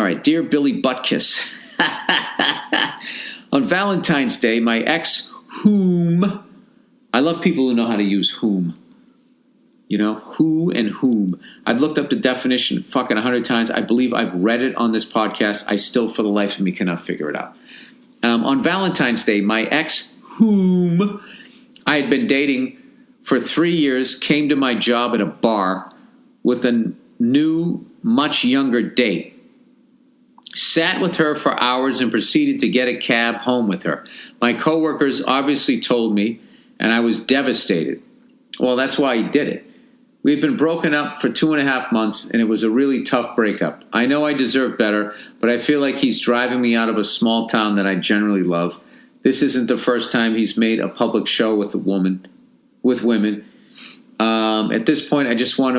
All right. Dear Billy Buttkiss. On Valentine's Day, my ex, whom, I love people who know how to use whom. You know, who and whom. I've looked up the definition fucking 100 times. I believe I've read it on this podcast. I still, for the life of me, cannot figure it out. On Valentine's Day, my ex, whom I had been dating for 3 years, came to my job at a bar with a new, much younger date. Sat with her for hours and proceeded to get a cab home with her. My coworkers obviously told me, and I was devastated. Well, that's why he did it. We had been broken up for 2.5 months, and it was a really tough breakup. I know I deserve better, but I feel like he's driving me out of a small town that I generally love. This isn't the first time he's made a public show with women. At this point, I just want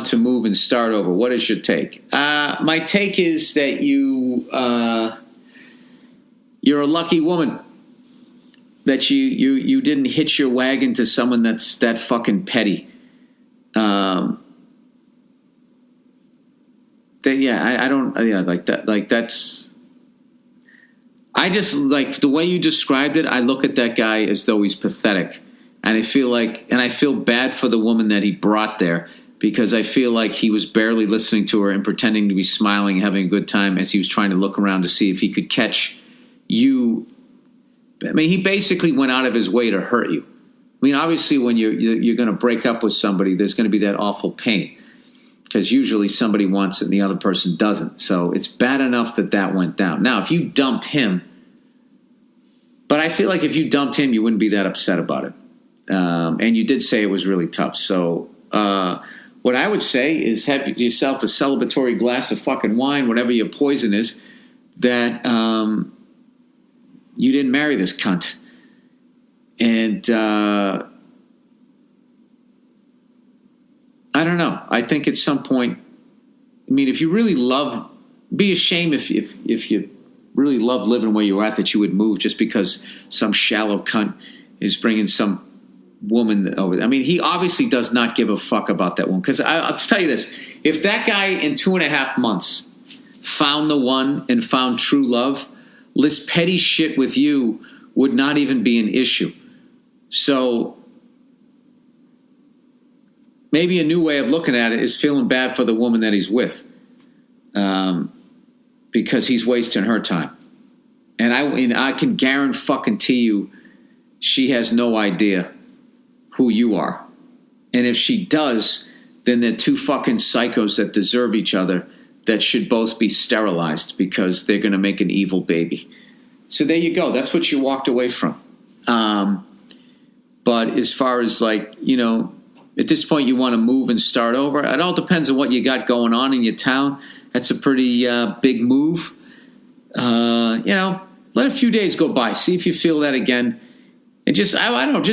to move and start over. What is your take? My take is that you're a lucky woman. That you didn't hitch your wagon to someone that's that fucking petty. I just like the way you described it. I look at that guy as though he's pathetic, and I feel bad for the woman that he brought there, because I feel like he was barely listening to her and pretending to be smiling, having a good time as he was trying to look around to see if he could catch you. I mean, he basically went out of his way to hurt you. I mean, obviously, when you're going to break up with somebody, there's going to be that awful pain, because usually somebody wants it and the other person doesn't. So it's bad enough that went down. Now, if you dumped him, but I feel like if you dumped him, you wouldn't be that upset about it. And you did say it was really tough. So what I would say is have yourself a celebratory glass of fucking wine, whatever your poison is, that you didn't marry this cunt. And I don't know. I think at some point, I mean, if you really love, be ashamed if you really love living where you're at, that you would move just because some shallow cunt is bringing some woman over. I mean, he obviously does not give a fuck about that woman. Because I'll tell you this: if that guy in 2.5 months found the one and found true love, this petty shit with you would not even be an issue. So maybe a new way of looking at it is feeling bad for the woman that he's with, because he's wasting her time. And I can guarantee you she has no idea who you are. And if she does, then they're two fucking psychos that deserve each other, that should both be sterilized, because they're going to make an evil baby. So there you go. That's what you walked away from. But as far as at this point you want to move and start over, it all depends on what you got going on in your town. That's a pretty big move. Let a few days go by. See if you feel that again. And just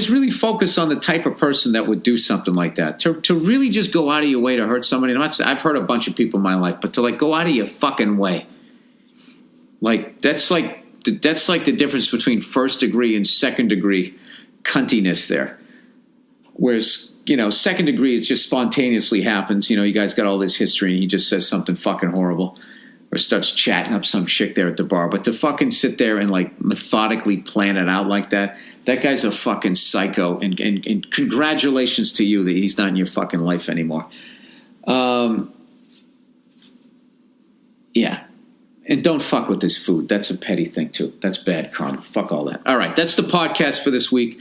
really focus on the type of person that would do something like that. To really just go out of your way to hurt somebody. I've hurt a bunch of people in my life, but to go out of your fucking way. That's like the difference between first degree and second degree cuntiness there. Whereas, second degree, it just spontaneously happens. You guys got all this history and he just says something fucking horrible or starts chatting up some chick there at the bar. But to fucking sit there and methodically plan it out like that guy's a fucking psycho. And congratulations to you that he's not in your fucking life anymore. Yeah. And don't fuck with this food. That's a petty thing too. That's bad karma. Fuck all that. All right. That's the podcast for this week.